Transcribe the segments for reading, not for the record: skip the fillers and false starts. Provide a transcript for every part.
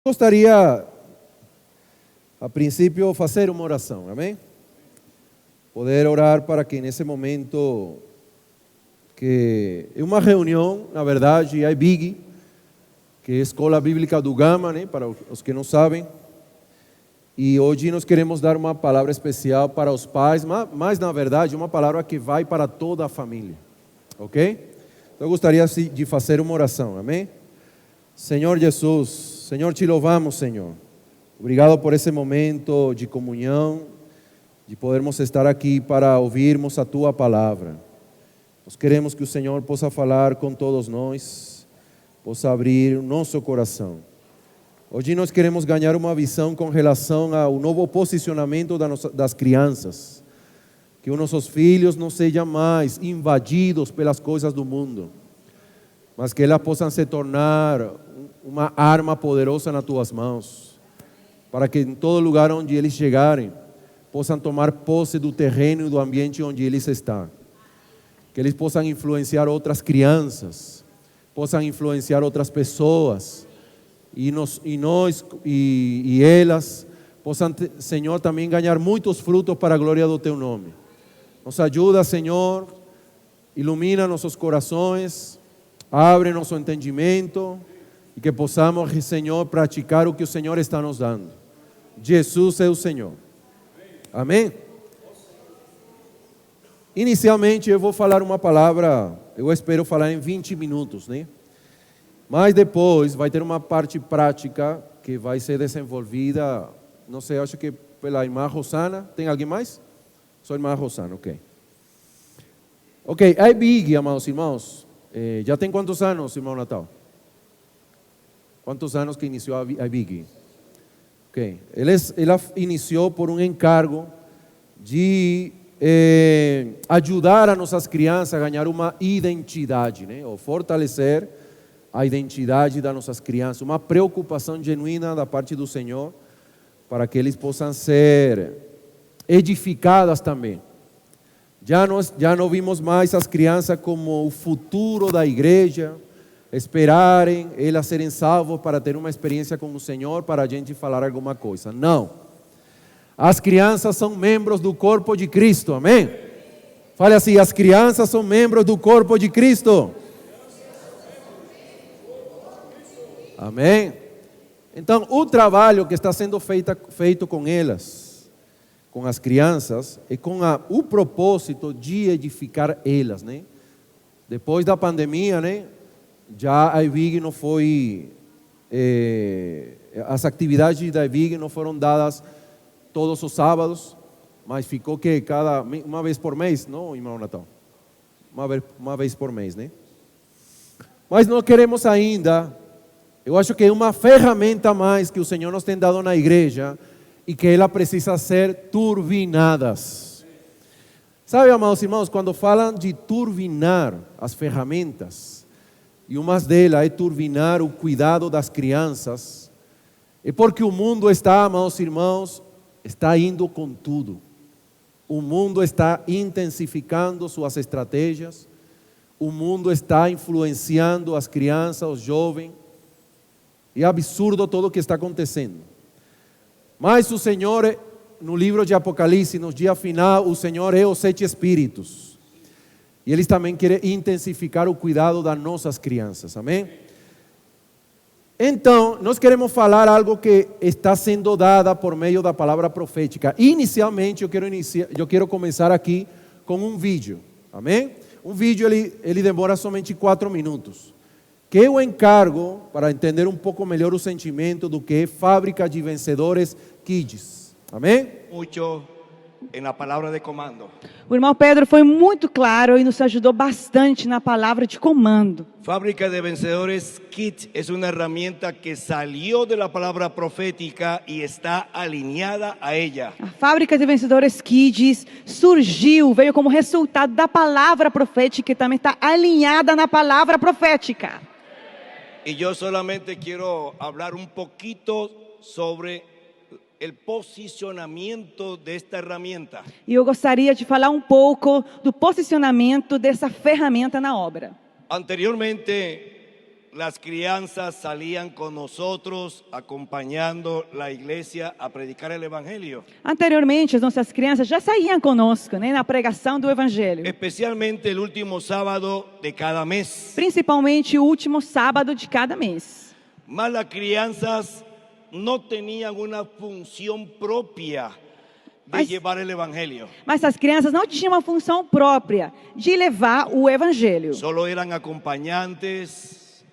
Gostaria, a princípio, fazer uma oração, amém? Poder orar para que nesse momento, que é uma reunião, na verdade, é Big, que é a Escola Bíblica do Gama, né? Para os que não sabem. E hoje nós queremos dar uma palavra especial para os pais, mas na verdade uma palavra que vai para toda a família, ok? Então eu gostaria de fazer uma oração, amém? Senhor Jesus, Senhor, te louvamos, Senhor. Obrigado por esse momento de comunhão, de podermos estar aqui para ouvirmos a Tua palavra. Nós queremos que o Senhor possa falar com todos nós, possa abrir o nosso coração. Hoje nós queremos ganhar uma visão com relação ao novo posicionamento das crianças. Que os nossos filhos não sejam mais invadidos pelas coisas do mundo, mas que elas possam se tornar uma arma poderosa nas tuas mãos, para que em todo lugar onde eles chegarem, possam tomar posse do terreno e do ambiente onde eles estão. Que eles possam influenciar outras crianças, possam influenciar outras pessoas, e elas possam, Senhor, também ganhar muitos frutos para a glória do Teu nome. Nos ajuda, Senhor, ilumina nossos corações, abre nosso entendimento, e que possamos, Senhor, praticar o que o Senhor está nos dando. Jesus é o Senhor. Amém? Inicialmente eu vou falar uma palavra, eu espero falar em 20 minutos, né? Mas depois vai ter uma parte prática que vai ser desenvolvida, não sei, acho que pela irmã Rosana. Tem alguém mais? Só a irmã Rosana, ok. Ok, a Big, amados irmãos, já tem quantos anos, irmão Natal? Quantos anos que iniciou a Big? Ok, ela iniciou por um encargo de ajudar as nossas crianças a ganhar uma identidade, né? Ou fortalecer a identidade das nossas crianças, uma preocupação genuína da parte do Senhor, para que eles possam ser edificadas também. Já não vimos mais as crianças como o futuro da igreja, esperarem elas serem salvas para ter uma experiência com o Senhor, para a gente falar alguma coisa. Não. As crianças são membros do corpo de Cristo, amém? Fale assim, as crianças são membros do corpo de Cristo. Amém? Então, o trabalho que está sendo feito com elas, com as crianças, é com o propósito de edificar elas, né? Depois da pandemia, né? Já a IBIG não foi, as atividades da IBIG não foram dadas todos os sábados, mas ficou que uma vez por mês, não, irmão Natal? Uma vez por mês, né? Mas não queremos ainda. Eu acho que é uma ferramenta a mais que o Senhor nos tem dado na igreja e que ela precisa ser turbinadas. Sabe, amados irmãos, quando falam de turbinar as ferramentas, e uma delas é turbinar o cuidado das crianças, é porque o mundo está, amados irmãos, está indo com tudo. O mundo está intensificando suas estratégias, o mundo está influenciando as crianças, os jovens. É absurdo tudo o que está acontecendo. Mas o Senhor, no livro de Apocalipse, no dia final, o Senhor é os 7 Espíritos. E eles também querem intensificar o cuidado das nossas crianças, amém? Então, nós queremos falar algo que está sendo dado por meio da palavra profética. Inicialmente, eu quero começar aqui com um vídeo, amém? Um vídeo, ele demora somente 4 minutos. Que eu encargo para entender um pouco melhor o sentimento do que é Fábrica de Vencedores Kids. Amém? Muito na palavra de comando. O irmão Pedro foi muito claro e nos ajudou bastante na palavra de comando. Fábrica de Vencedores Kids es una herramienta que salió de la palabra profética y está alineada a ella. A Fábrica de Vencedores Kids veio como resultado da palavra profética e também está alinhada na palavra profética. Y yo solamente quiero hablar un poquito sobre el posicionamiento de esta herramienta. E eu gostaria de falar um pouco do posicionamento dessa ferramenta na obra. Anteriormente las crianzas salían con nosotros acompañando la iglesia a predicar el evangelio. Anteriormente, as nossas crianças já saíam conosco, né, na pregação do Evangelho. Especialmente el último sábado de cada mes. Principalmente o último sábado de cada mês. Mas las crianzas no tenían una función propia de llevar el evangelio. Mas as crianças não tinham uma função própria de levar o Evangelho. Solo eran acompañantes,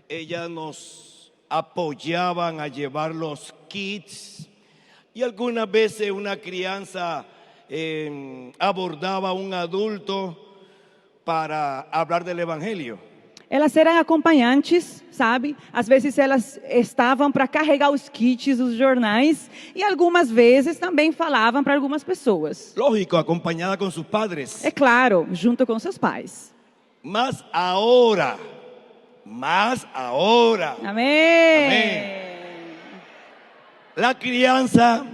ellas nos apoyaban a llevar los kits y algunas veces una crianza abordaba a un adulto para hablar del evangelio. Elas eram acompanhantes, sabe? Às vezes elas estavam para carregar os kits, os jornais, e algumas vezes também falavam para algumas pessoas. Lógico, acompañada con sus padres. É claro, junto com seus pais. Mas ahora. Amém. La crianza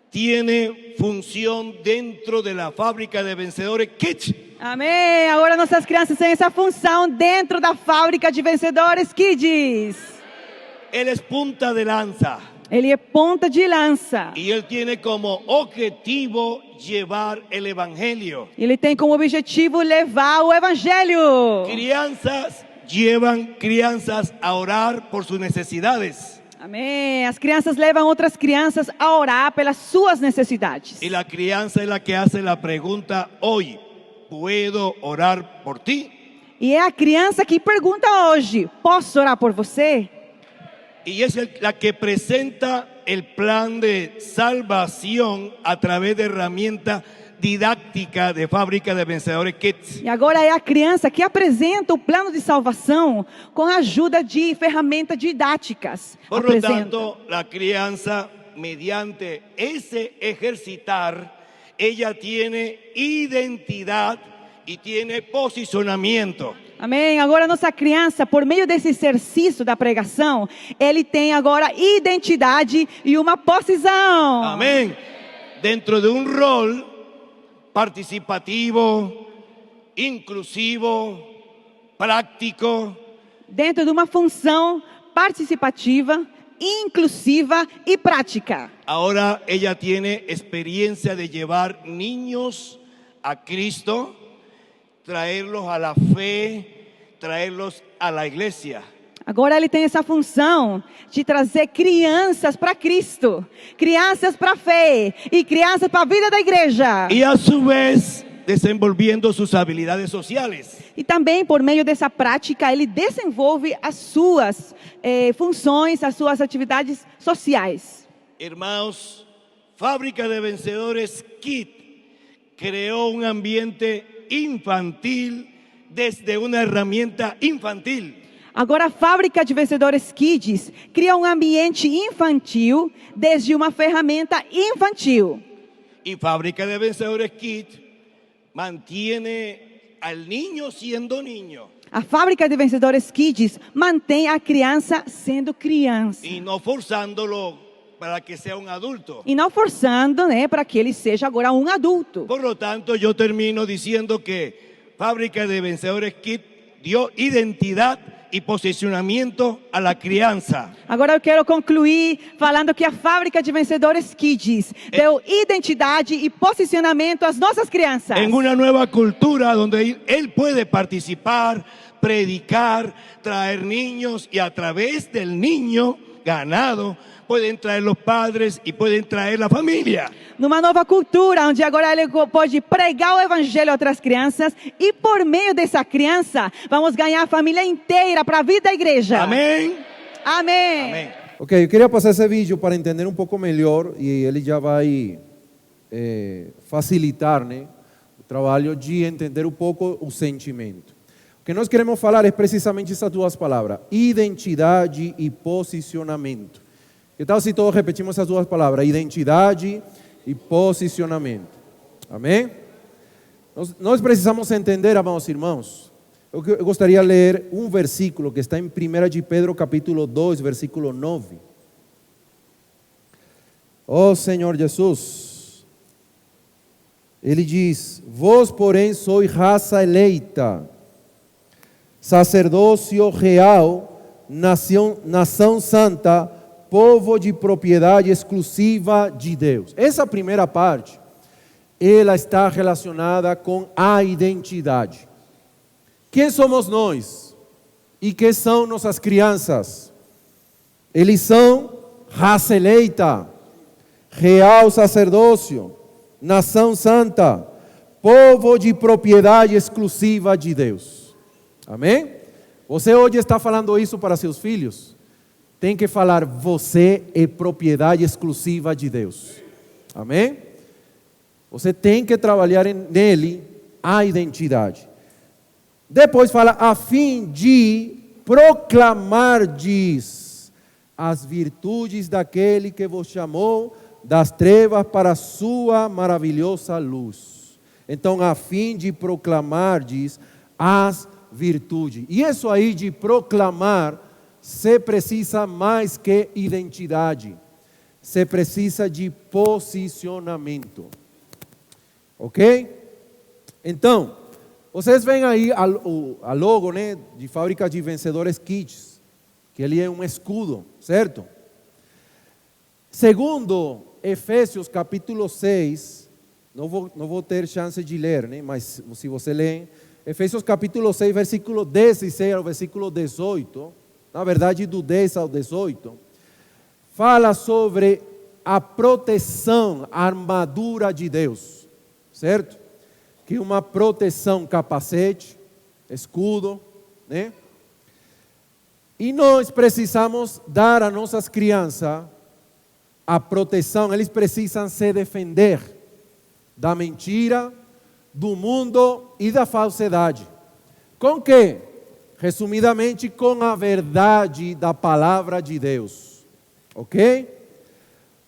tiene función dentro de la fábrica de Vencedores Kids. Amém. Agora nossas crianças têm essa função dentro da fábrica de Vencedores Kids. Él es punta de lanza. Ele é ponta de lança. Y él tiene como objetivo llevar el evangelio. Ele tem como objetivo levar o Evangelho. Crianzas llevan crianzas a orar por sus necesidades. Amém. As crianças levam outras crianças a orar pelas suas necessidades. Y la crianza es la que hace la pregunta hoy, ¿puedo orar por ti? E é a criança que pergunta hoje: posso orar por você? Y es la que presenta el plan de salvación a través de herramientas didácticas de Fábrica de Vencedores Kids. E agora é a criança que apresenta o plano de salvação com a ajuda de ferramentas didáticas. Por lo tanto, la crianza, mediante ese ejercitar, ella tiene identidad y tiene posicionamiento. Amém. Agora nossa criança, por meio desse exercício da pregação, ele tem agora identidade e uma posição. Amén. Dentro de un rol participativo, inclusivo, práctico. Dentro de uma função participativa, inclusiva e prática. Ahora ella tiene experiencia de llevar niños a Cristo, traerlos a la fe, traerlos a la iglesia. Agora ele tem essa função de trazer crianças para Cristo, crianças para a fé e crianças para a vida da igreja. Y a su vez desenvolviendo sus habilidades sociales. E também por meio dessa prática ele desenvolve as suas funções, as suas atividades sociais. Hermanos, Fábrica de Vencedores Kids creó un ambiente infantil desde una herramienta infantil. Agora a Fábrica de Vencedores Kids cria um ambiente infantil desde uma ferramenta infantil. Y Fábrica de Vencedores Kids mantiene al niño siendo niño. A Fábrica de Vencedores Kids mantém a criança sendo criança. Y no forzándolo para que sea un adulto. E não forçando, né, para que ele seja agora um adulto. Por lo tanto, yo termino diciendo que Fábrica de Vencedores Kids dio identidad y posicionamiento a la crianza. Agora eu quero concluir falando que a Fábrica de Vencedores Kids deu identidade e posicionamento às nossas crianças. En una nueva cultura donde él puede participar, predicar, traer niños y a través del niño ganado pueden traer los padres y pueden traer la familia. Numa nova cultura, onde agora ele pode pregar o evangelho a outras crianças e por meio dessa criança, vamos ganhar a família inteira para a vida da igreja. Amém. Amém. Amém. Ok, eu queria passar esse vídeo para entender um pouco melhor e ele já vai facilitar, né, o trabalho de entender um pouco o sentimento. O que nós queremos falar é precisamente essas duas palavras, identidade e posicionamento. Que tal se todos repetimos essas duas palavras, identidade e posicionamento? Amém? Nós precisamos entender, amados irmãos. Eu gostaria de ler um versículo que está em 1 de Pedro capítulo 2, versículo 9. Oh Senhor Jesus, ele diz: vós porém sois raça eleita, sacerdócio real, nação santa, povo de propriedade exclusiva de Deus. Essa primeira parte, ela está relacionada com a identidade. Quem somos nós? E quem são nossas crianças? Eles são raça eleita, real sacerdócio, nação santa, povo de propriedade exclusiva de Deus. Amém? Você hoje está falando isso para seus filhos? Tem que falar, você é propriedade exclusiva de Deus. Amém? Você tem que trabalhar nele a identidade. Depois fala, a fim de proclamardes as virtudes daquele que vos chamou das trevas para a sua maravilhosa luz. Então, a fim de proclamardes as virtudes. E isso aí de proclamar, se precisa mais que identidade. Se precisa de posicionamento. Ok? Então, vocês veem aí a logo, né, de Fábrica de Vencedores Kids, que ele é um escudo, certo? Segundo Efésios capítulo 6, não vou ter chance de ler, né, mas se você ler, Efésios capítulo 6, versículo 16 ao versículo 18, na verdade do 10 ao 18, fala sobre a proteção, a armadura de Deus, certo? Que uma proteção, capacete, escudo, né? E nós precisamos dar a nossas crianças a proteção, eles precisam se defender da mentira, do mundo e da falsidade. Com que? Resumidamente, com a verdade da palavra de Deus. Ok?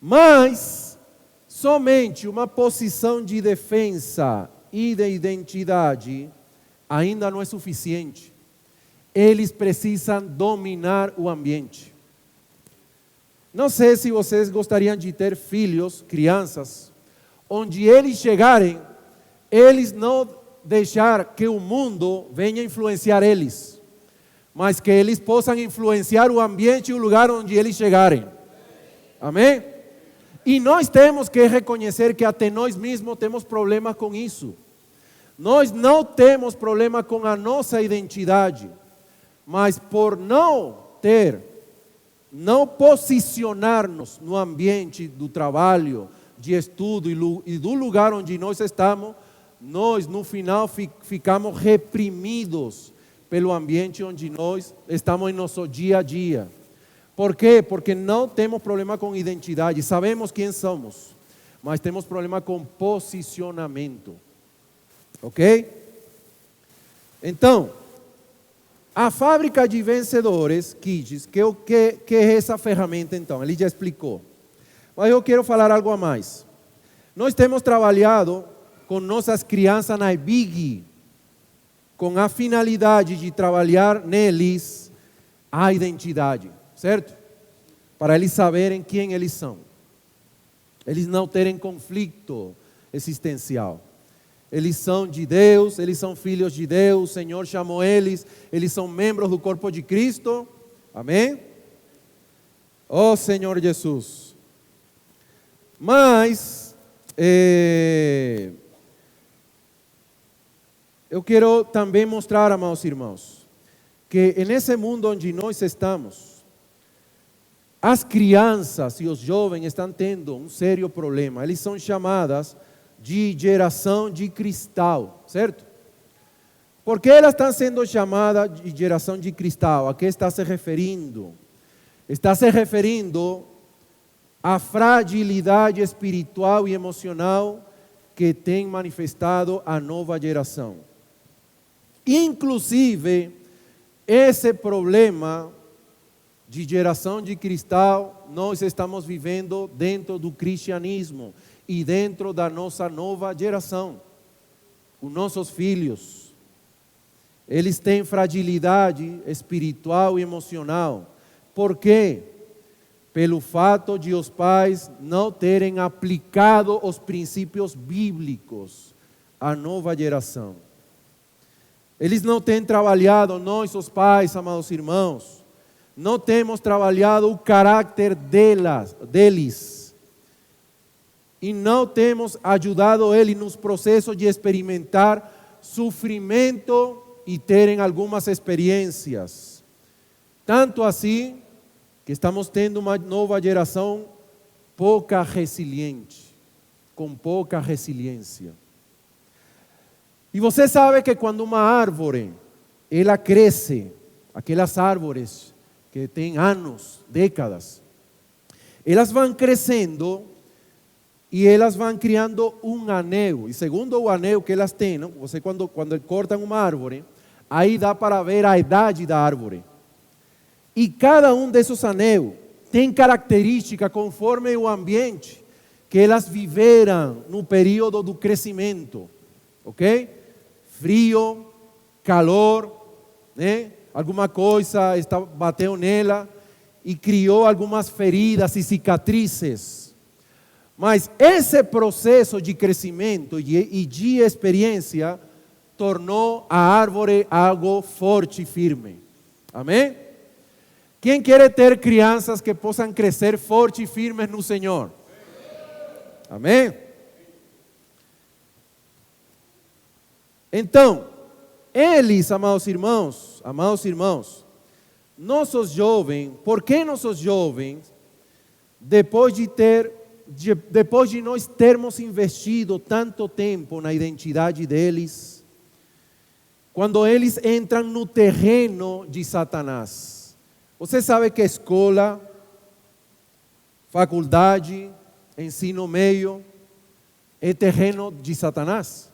Mas, somente uma posição de defesa e de identidade ainda não é suficiente. Eles precisam dominar o ambiente. Não sei se vocês gostariam de ter filhos, crianças, onde eles chegarem, eles não deixar que o mundo venha influenciar eles, mas que eles possam influenciar o ambiente e o lugar onde eles chegarem. Amém? E nós temos que reconhecer que até nós mesmos temos problema com isso. Nós não temos problema com a nossa identidade, mas por não posicionar-nos no ambiente do trabalho, de estudo e do lugar onde nós estamos, nós no final ficamos reprimidos pelo ambiente onde nós estamos em nosso dia a dia. Por quê? Porque não temos problema com identidade, sabemos quem somos, mas temos problema com posicionamento. Ok? Então, a Fábrica de Vencedores Kids, que é essa ferramenta então? Ele já explicou. Mas eu quero falar algo a mais. Nós temos trabalhado com nossas crianças na IBIG, com a finalidade de trabalhar neles a identidade, certo? Para eles saberem quem eles são. Eles não terem conflito existencial. Eles são de Deus, eles são filhos de Deus, o Senhor chamou eles são membros do corpo de Cristo. Amém? Oh Senhor Jesus. Mas, eu quero também mostrar, amados irmãos, que nesse mundo onde nós estamos, as crianças e os jovens estão tendo um sério problema. Eles são chamadas de geração de cristal, certo? Por que elas estão sendo chamadas de geração de cristal? A que está se referindo? Está se referindo à fragilidade espiritual e emocional que tem manifestado a nova geração. Inclusive, esse problema de geração de cristal, nós estamos vivendo dentro do cristianismo e dentro da nossa nova geração. Os nossos filhos, eles têm fragilidade espiritual e emocional. Por quê? Pelo fato de os pais não terem aplicado os princípios bíblicos à nova geração. Eles não têm trabalhado, nós, os pais, amados irmãos, não temos trabalhado o caráter deles. E não temos ajudado eles nos processos de experimentar sofrimento e terem algumas experiências. Tanto assim, que estamos tendo uma nova geração pouca resiliente, com pouca resiliência. E você sabe que quando uma árvore, ela cresce, aquelas árvores que têm anos, décadas, elas vão crescendo e elas vão criando um anel. E segundo o anel que elas têm, não? Você quando cortam uma árvore, aí dá para ver a idade da árvore. E cada um desses anéis tem característica conforme o ambiente que elas viveram no período do crescimento. Ok? Frio, calor, né? Alguma coisa bateu nela e criou algumas feridas e cicatrizes. Mas esse processo de crescimento e de experiência tornou a árvore algo forte e firme. Amém? Quem quer ter crianças que possam crescer fortes e firmes no Senhor? Amém? Então, eles, amados irmãos, nossos jovens, por que nossos jovens, depois de nós termos investido tanto tempo na identidade deles, quando eles entram no terreno de Satanás, você sabe que escola, faculdade, ensino médio, é terreno de Satanás?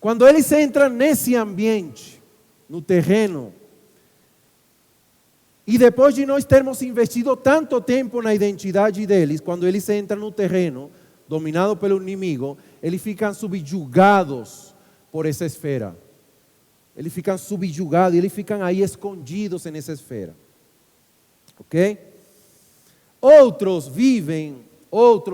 Quando eles entram nesse ambiente, no terreno, e depois de nós termos investido tanto tempo na identidade deles, quando eles entram no terreno, dominado pelo inimigo, eles ficam subjugados por essa esfera. Eles ficam subjugados, eles ficam aí escondidos nessa esfera. Ok? Outros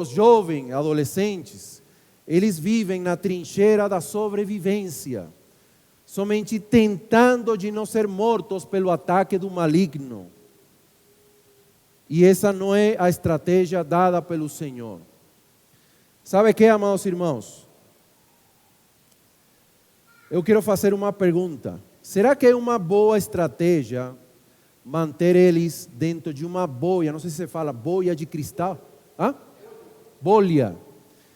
jovens, adolescentes, eles vivem na trincheira da sobrevivência, somente tentando de não ser mortos pelo ataque do maligno. E essa não é a estratégia dada pelo Senhor. Sabe o que, amados irmãos? Eu quero fazer uma pergunta. Será que é uma boa estratégia manter eles dentro de uma bolha? Não sei se você fala bolha de cristal. Hã? Bolha.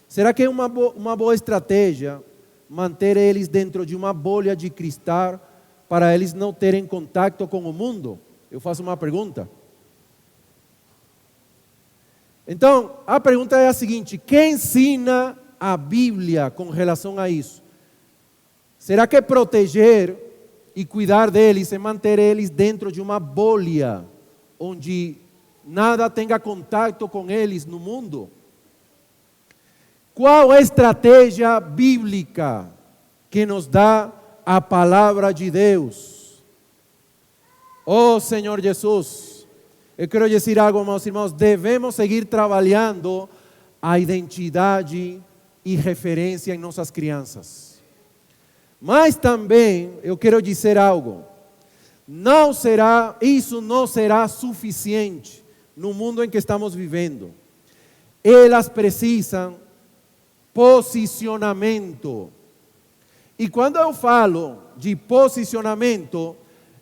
Será que é uma boa estratégia manter eles dentro de uma bolha de cristal para eles não terem contato com o mundo? Eu faço uma pergunta. Então, a pergunta é a seguinte: quem ensina a Bíblia com relação a isso? Será que proteger e cuidar deles é manter eles dentro de uma bolha onde nada tenha contato com eles no mundo? Qual é a estratégia bíblica que nos dá a palavra de Deus? Oh Senhor Jesus, eu quero dizer algo, meus irmãos, devemos seguir trabalhando a identidade e referência em nossas crianças. Mas também eu quero dizer algo, isso não será suficiente no mundo em que estamos vivendo. Elas precisam posicionamento. E quando eu falo de posicionamento,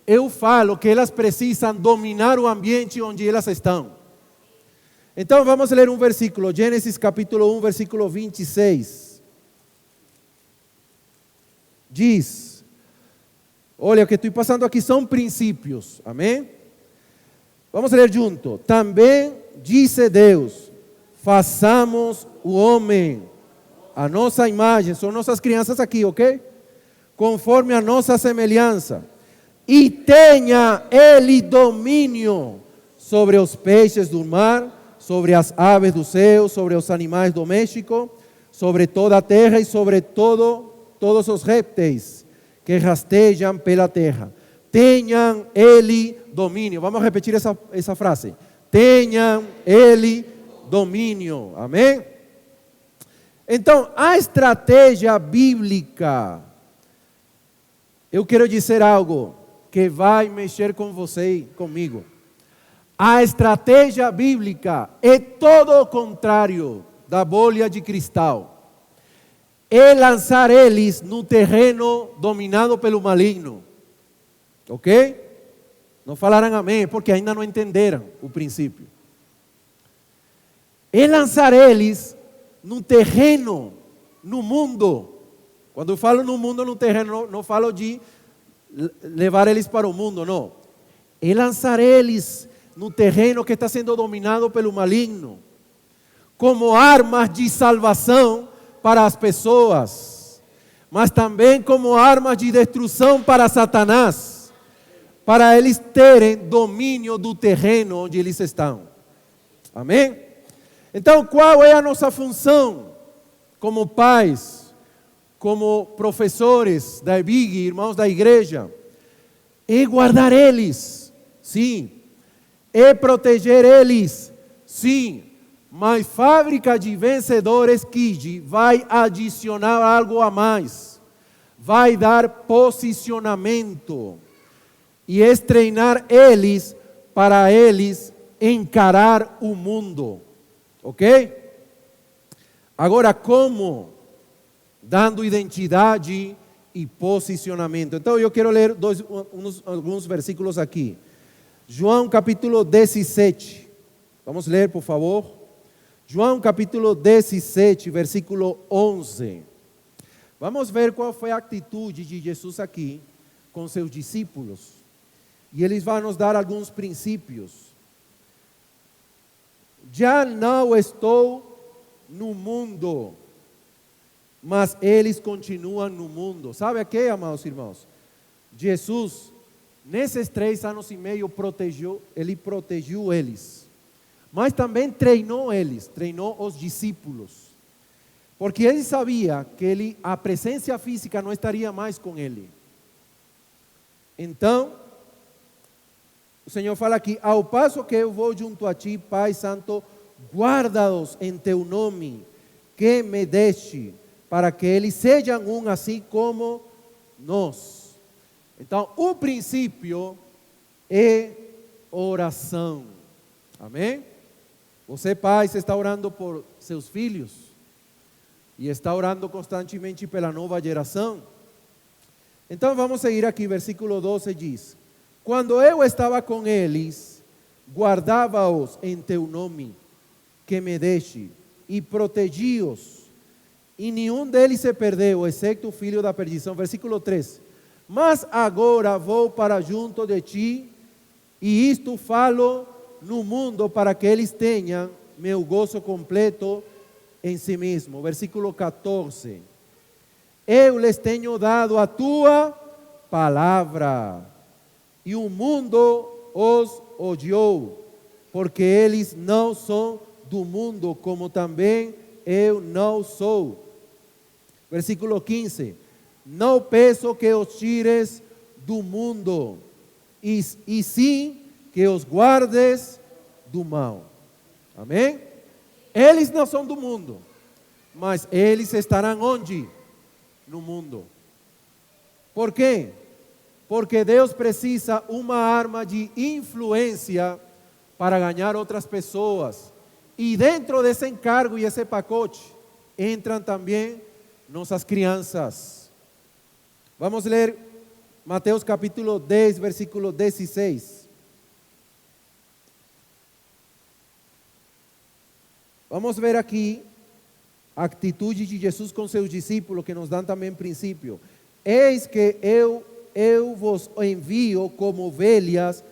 eu falo que elas precisam dominar o ambiente onde elas estão. Então vamos ler um versículo, Gênesis capítulo 1, versículo 26. Diz, olha, o que estou passando aqui são princípios, amém? Vamos ler junto. Também disse Deus, façamos o homem a nossa imagem, são nossas crianças aqui, ok? Conforme a nossa semelhança. E tenha ele domínio sobre os peixes do mar, sobre as aves do céu, sobre os animais domésticos, sobre toda a terra e sobre todos os répteis que rastejam pela terra. Tenham ele domínio. Vamos repetir essa frase. Tenham ele domínio. Amém? Então, a estratégia bíblica eu quero dizer algo que vai mexer com você e comigo. A estratégia bíblica é todo o contrário da bolha de cristal. É lançar eles no terreno dominado pelo maligno. Ok? Não falarão amém, porque ainda não entenderam o princípio. É lançar eles no terreno, no mundo. Quando eu falo no mundo, no terreno, não falo de levar eles para o mundo, não. É lançar eles no terreno que está sendo dominado pelo maligno, como armas de salvação para as pessoas, mas também como armas de destruição para Satanás, para eles terem domínio do terreno onde eles estão. Amém? Então, qual é a nossa função como pais, como professores da EBIG, irmãos da igreja? É guardar eles, sim. É proteger eles, sim. Mas Fábrica de Vencedores Kids vai adicionar algo a mais. Vai dar posicionamento. E é treinar eles para eles encarar o mundo. Ok? Agora, como? Dando identidade e posicionamento. Então, eu quero ler alguns versículos aqui. João capítulo 17. Vamos ler, por favor. João capítulo 17, versículo 11. Vamos ver qual foi a atitude de Jesus aqui com seus discípulos. E eles vão nos dar alguns princípios. Já não estou no mundo, mas eles continuam no mundo. Sabe o que, amados irmãos? Jesus, nesses 3 anos e meio, ele protegeu eles. Mas também treinou eles, treinou os discípulos. Porque ele sabia que a presença física não estaria mais com ele. Então, o Senhor fala aqui: ao passo que eu vou junto a ti, Pai Santo, guarda-os em teu nome, que me deste, para que eles sejam um assim como nós. Então, o princípio é oração. Amém? Você, pai, você está orando por seus filhos e está orando constantemente pela nova geração. Então, vamos seguir aqui, versículo 12 diz: quando eu estava com eles, guardava-os em teu nome, que me deste, e protegi-os, e nenhum deles se perdeu, exceto o filho da perdição. Versículo 13: mas agora vou para junto de ti, e isto falo no mundo, para que eles tenham meu gozo completo em si mesmo. Versículo 14: eu lhes tenho dado a tua palavra, e o mundo os odiou, porque eles não são do mundo, como também eu não sou. Versículo 15: não peço que os tires do mundo, e sim que os guardes do mal. Amém? Eles não são do mundo, mas eles estarão onde? No mundo. Por quê? Porque Deus precisa uma arma de influência para ganhar outras pessoas. E dentro desse encargo e esse pacote entram também nossas crianças. Vamos ler Mateus capítulo 10, versículo 16. Vamos ver aqui a atitude de Jesus com seus discípulos, que nos dão também princípio. Eis que eu vos envio como ovelhas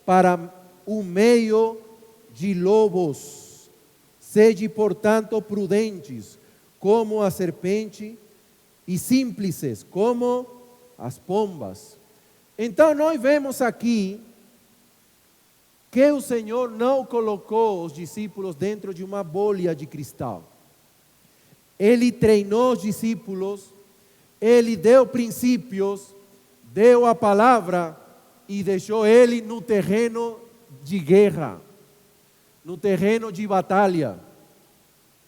para o meio de lobos. Sede, portanto, prudentes como a serpente e simples como as pombas. Então, nós vemos aqui que o Senhor não colocou os discípulos dentro de uma bolha de cristal. Ele treinou os discípulos, ele deu princípios, deu a palavra e deixou ele no terreno de guerra, no terreno de batalha,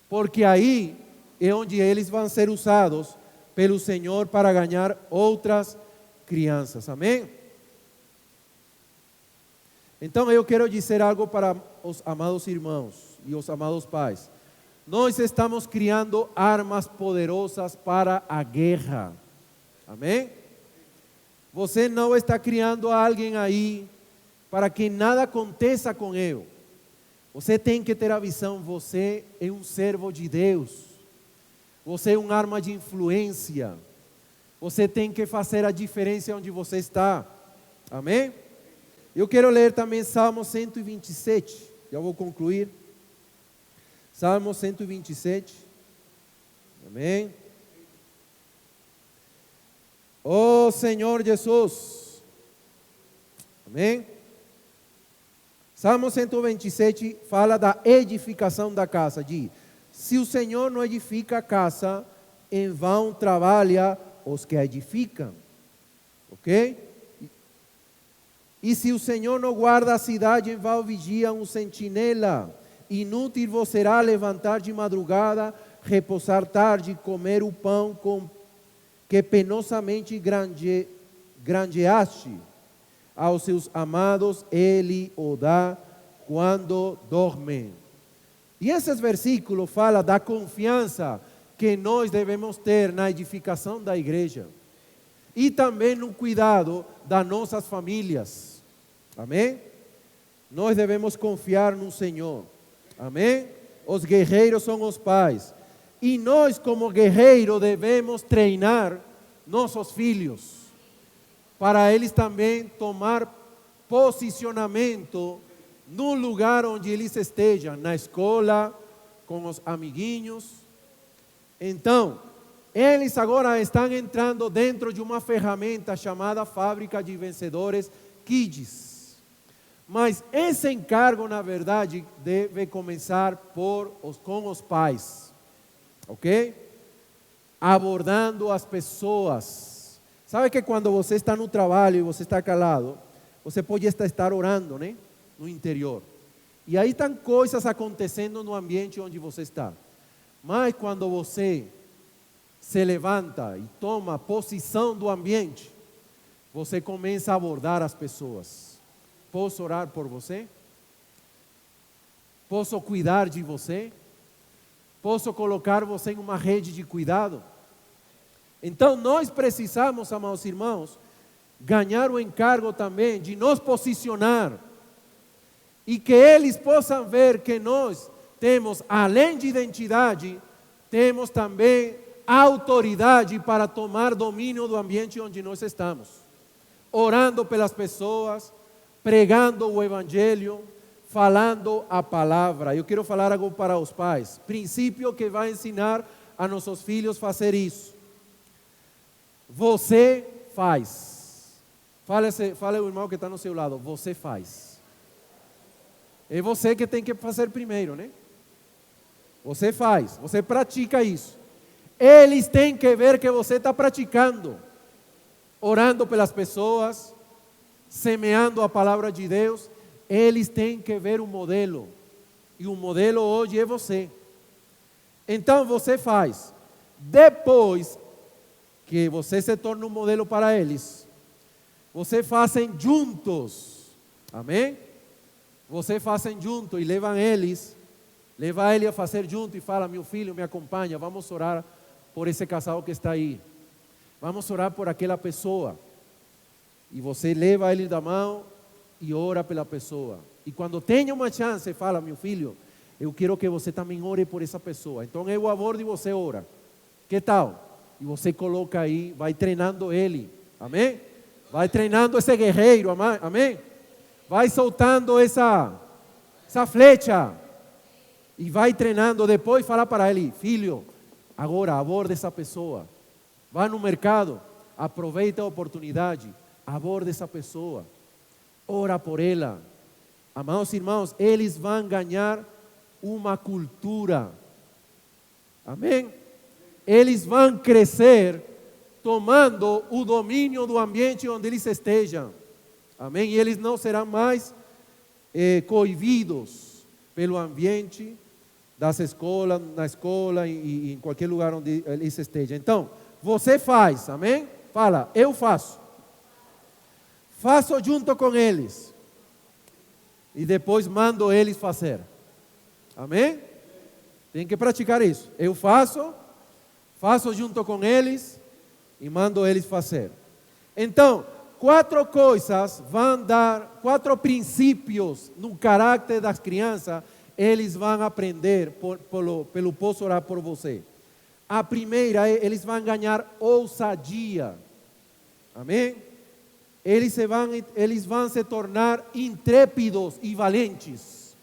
porque aí é onde eles vão ser usados pelo Senhor para ganhar outras crianças, amém? Então eu quero dizer algo para os amados irmãos e os amados pais. Nós estamos criando armas poderosas para a guerra, amém? Você não está criando alguém aí para que nada aconteça com ele. Você tem que ter a visão, você é um servo de Deus. Você é uma arma de influência. Você tem que fazer a diferença onde você está. Amém? Eu quero ler também Salmo 127. Já vou concluir. Salmo 127. Amém? Oh Senhor Jesus. Amém? Salmo 127 fala da edificação da casa. Diz: se o Senhor não edifica a casa, em vão trabalha os que a edificam. Ok? E se o Senhor não guarda a cidade, em vão vigia um sentinela. Inútil vos será levantar de madrugada, repousar tarde, comer o pão que penosamente granjeaste. Aos seus amados ele o dá quando dormem. E esses versículos falam da confiança que nós devemos ter na edificação da igreja. E também no cuidado das nossas famílias. Amém? Nós devemos confiar no Senhor. Amém? Os guerreiros são os pais. E nós, como guerreiros, devemos treinar nossos filhos, para eles também tomar posicionamento no lugar onde eles estejam, na escola, com os amiguinhos. Então, eles agora estão entrando dentro de uma ferramenta chamada Fábrica de Vencedores Kids. Mas esse encargo, na verdade, deve começar com os pais, ok? Abordando as pessoas. Sabe que quando você está no trabalho e você está calado, você pode estar orando, né? No interior. E aí estão coisas acontecendo no ambiente onde você está. Mas quando você se levanta e toma posição do ambiente, você começa a abordar as pessoas. Posso orar por você? Posso cuidar de você? Posso colocar você em uma rede de cuidado? Então nós precisamos, amados irmãos, ganhar o encargo também de nos posicionar e que eles possam ver que nós temos, além de identidade, temos também autoridade para tomar domínio do ambiente onde nós estamos, orando pelas pessoas, pregando o evangelho, falando a palavra. Eu quero falar algo para os pais, princípio que vai ensinar a nossos filhos a fazer isso. Você faz. Fale o irmão que está no seu lado. Você faz. É você que tem que fazer primeiro, né? Você faz. Você pratica isso. Eles têm que ver que você está praticando. Orando pelas pessoas. Semeando a palavra de Deus. Eles têm que ver um modelo. E o modelo hoje é você. Então você faz. Depois que você se torna um modelo para eles, você fazem juntos, amém? Você fazem juntos e leva ele a fazer junto e fala: meu filho, me acompanha, vamos orar por esse casal que está aí, vamos orar por aquela pessoa, e você leva ele da mão e ora pela pessoa, e quando tenha uma chance, fala: meu filho, eu quero que você também ore por essa pessoa, então eu abordo e você ora, que tal? E você coloca aí, vai treinando ele, amém? Vai treinando esse guerreiro, amém? Vai soltando essa flecha, e vai treinando. Depois fala para ele: filho, agora aborda essa pessoa, vá no mercado, aproveita a oportunidade, aborda essa pessoa, ora por ela. Amados irmãos, eles vão ganhar uma cultura, amém? Eles vão crescer tomando o domínio do ambiente onde eles estejam. Amém? E eles não serão mais coibidos pelo ambiente das escolas, na escola e em qualquer lugar onde eles estejam. Então, você faz, amém? Fala: eu faço. faço junto com eles. E depois mando eles fazer. Amém? Tem que praticar isso. Eu faço junto com eles e mando eles fazer. Então, 4 coisas vão dar, 4 princípios no caráter das crianças, eles vão aprender pelo Posso Orar por Você. A primeira é, eles vão ganhar ousadia. Amém? Eles vão se tornar intrépidos e valentes.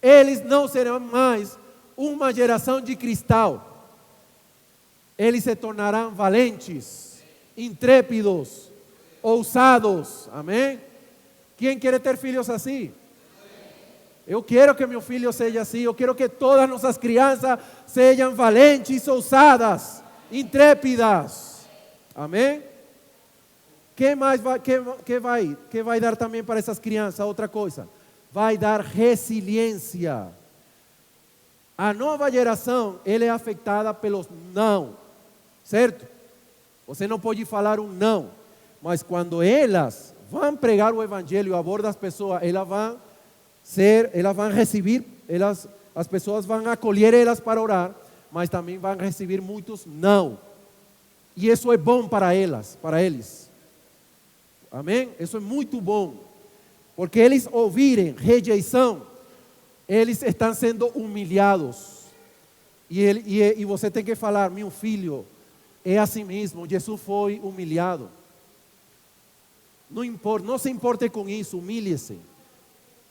Eles não serão mais uma geração de cristal. Eles se tornarão valentes, intrépidos, ousados. Amém? Quem quer ter filhos assim? Eu quero que meu filho seja assim. Eu quero que todas nossas crianças sejam valentes, ousadas, intrépidas. Amém? Que mais vai dar também para essas crianças? Outra coisa, vai dar resiliência. A nova geração, ela é afetada pelos não, certo? Você não pode falar um não, mas quando elas vão pregar o evangelho a bordo das pessoas, elas vão receber, as pessoas vão acolher elas para orar, mas também vão receber muitos não. E isso é bom para eles. Amém? Isso é muito bom. Porque eles ouvirem rejeição, eles estão sendo humilhados. E você tem que falar, meu filho, é assim mesmo, Jesus foi humilhado. Não se importe com isso, humilhe-se.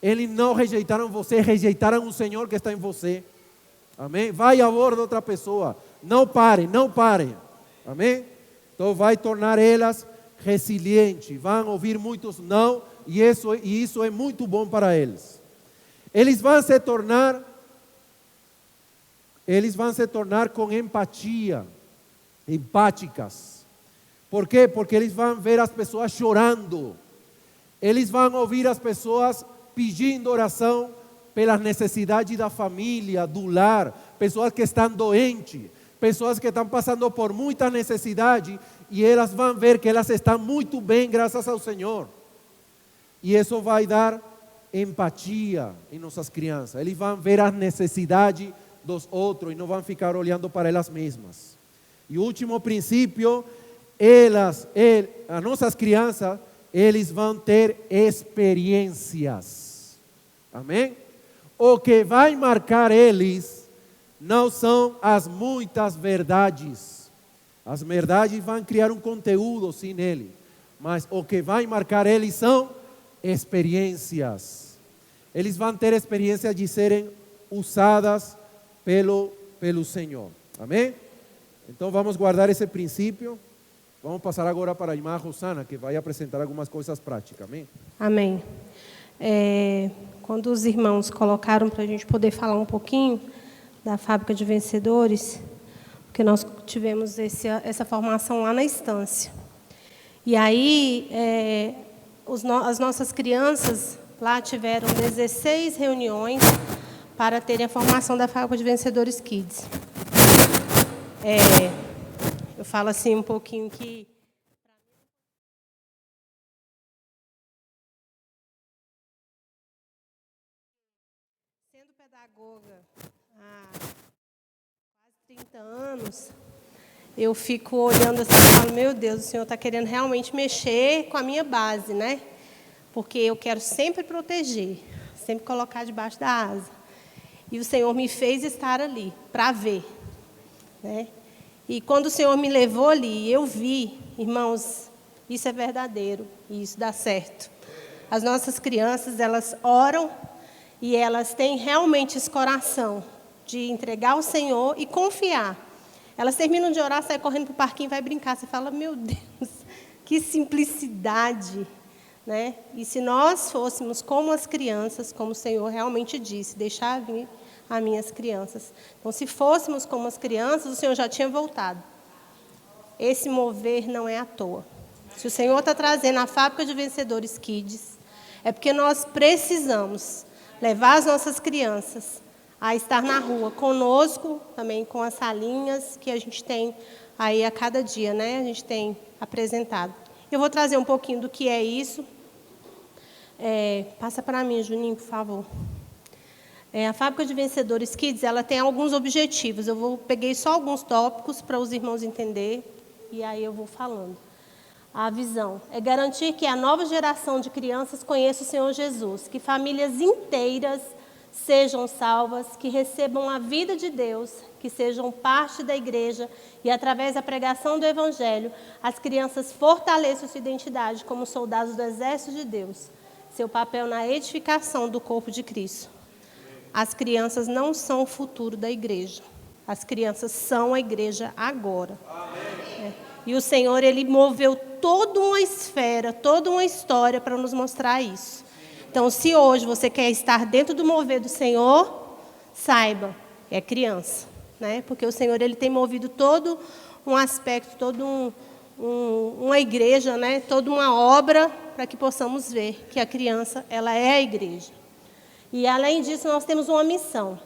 Eles não rejeitaram você, rejeitaram o Senhor que está em você. Amém? Vai a bordo de outra pessoa. Não pare. Amém? Então vai tornar elas resilientes. Vão ouvir muitos não, e isso é muito bom para eles. Eles vão se tornar com empatia, empáticas. Por quê? Porque eles vão ver as pessoas chorando. Eles vão ouvir as pessoas pedindo oração pelas necessidades da família, do lar, pessoas que estão doentes, pessoas que estão passando por muita necessidade, e elas vão ver que elas estão muito bem graças ao Senhor. E isso vai dar empatia em nossas crianças. Eles vão ver as necessidades dos outros e não vão ficar olhando para elas mesmas. E o último princípio, as nossas crianças, eles vão ter experiências. Amém? O que vai marcar eles não são as muitas verdades. As verdades vão criar um conteúdo sim nele, mas o que vai marcar eles são experiências. Eles vão ter experiência de serem usadas pelo Senhor. Amém? Então vamos guardar esse princípio. Vamos passar agora para a irmã Rosana, que vai apresentar algumas coisas práticas. Amém? Amém. Quando os irmãos colocaram para a gente poder falar um pouquinho da Fábrica de Vencedores, porque nós tivemos essa formação lá na Estância. E aí, as nossas crianças lá tiveram 16 reuniões para terem a formação da Fábrica de Vencedores Kids. Eu falo assim um pouquinho que... Sendo pedagoga há quase 30 anos, eu fico olhando assim e falo, meu Deus, o Senhor está querendo realmente mexer com a minha base, né? Porque eu quero sempre proteger, sempre colocar debaixo da asa. E o Senhor me fez estar ali, para ver, né? E quando o Senhor me levou ali, eu vi, irmãos, isso é verdadeiro, e isso dá certo. As nossas crianças, elas oram e elas têm realmente esse coração de entregar ao Senhor e confiar. Elas terminam de orar, saem correndo para o parquinho e vai brincar. Você fala, meu Deus, que simplicidade, né? E se nós fôssemos como as crianças, como o Senhor realmente disse, deixar vir as minhas crianças. Então, se fôssemos como as crianças, o Senhor já tinha voltado. Esse mover não é à toa. Se o Senhor está trazendo a Fábrica de Vencedores Kids, é porque nós precisamos levar as nossas crianças a estar na rua conosco, também com as salinhas que a gente tem aí a cada dia, né? A gente tem apresentado. Eu vou trazer um pouquinho do que é isso, Passa para mim, Juninho, por favor. A Fábrica de Vencedores Kids, ela tem alguns objetivos. Peguei só alguns tópicos para os irmãos entenderem, e aí eu vou falando. A visão é garantir que a nova geração de crianças conheça o Senhor Jesus, que famílias inteiras sejam salvas, que recebam a vida de Deus, que sejam parte da igreja e, através da pregação do Evangelho, as crianças fortaleçam sua identidade como soldados do exército de Deus, seu papel na edificação do corpo de Cristo. As crianças não são o futuro da igreja, as crianças são a igreja agora. E o Senhor, Ele moveu toda uma esfera, toda uma história para nos mostrar isso. Então, se hoje você quer estar dentro do mover do Senhor, saiba, é criança, né? Porque o Senhor, Ele tem movido todo um aspecto, uma igreja, né? Toda uma obra para que possamos ver que a criança, ela é a igreja. E, além disso, nós temos uma missão,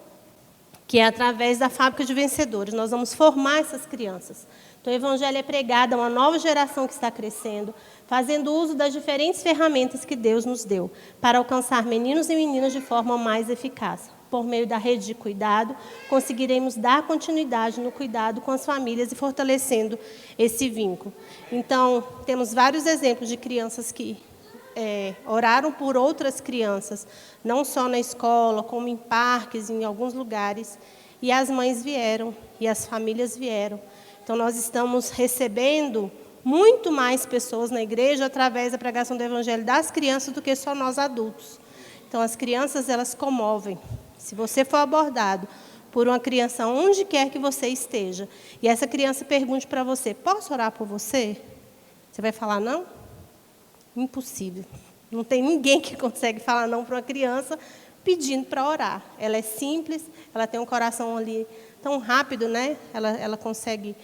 que é através da Fábrica de Vencedores. Nós vamos formar essas crianças. Então, o Evangelho é pregado a uma nova geração que está crescendo, fazendo uso das diferentes ferramentas que Deus nos deu, para alcançar meninos e meninas de forma mais eficaz. Por meio da rede de cuidado, conseguiremos dar continuidade no cuidado com as famílias e fortalecendo esse vínculo. Então, temos vários exemplos de crianças que oraram por outras crianças, não só na escola, como em parques, em alguns lugares, e as mães vieram, e as famílias vieram. Então, nós estamos recebendo muito mais pessoas na igreja através da pregação do Evangelho das crianças do que só nós adultos. Então, as crianças, elas comovem. Se você for abordado por uma criança onde quer que você esteja, e essa criança pergunte para você, posso orar por você? Você vai falar não? Impossível. Não tem ninguém que consegue falar não para uma criança pedindo para orar. Ela é simples, ela tem um coração ali tão rápido, né? Ela consegue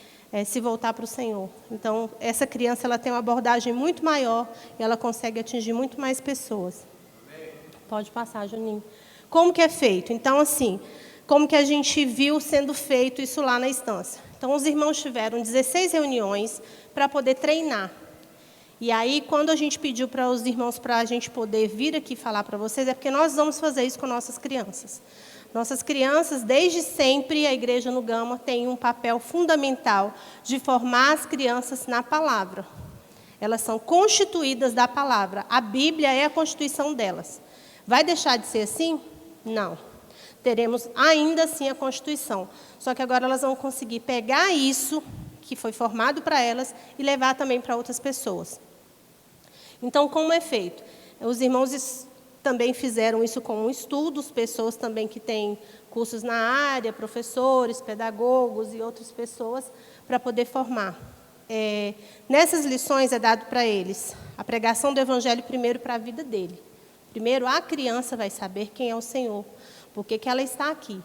se voltar para o Senhor. Então, essa criança, ela tem uma abordagem muito maior e ela consegue atingir muito mais pessoas. Pode passar, Juninho. Como que é feito? Então, assim, como que a gente viu sendo feito isso lá na instância? Então, os irmãos tiveram 16 reuniões para poder treinar. E aí, quando a gente pediu para os irmãos para a gente poder vir aqui falar para vocês, é porque nós vamos fazer isso com nossas crianças. Nossas crianças, desde sempre, a Igreja no Gama tem um papel fundamental de formar as crianças na palavra. Elas são constituídas da palavra. A Bíblia é a constituição delas. Vai deixar de ser assim? Não. Teremos ainda assim a Constituição. Só que agora elas vão conseguir pegar isso que foi formado para elas e levar também para outras pessoas. Então, como é feito? Os irmãos também fizeram isso com estudos, pessoas também que têm cursos na área, professores, pedagogos e outras pessoas, para poder formar. Nessas lições é dado para eles a pregação do Evangelho primeiro para a vida dele. Primeiro, a criança vai saber quem é o Senhor, por que ela está aqui.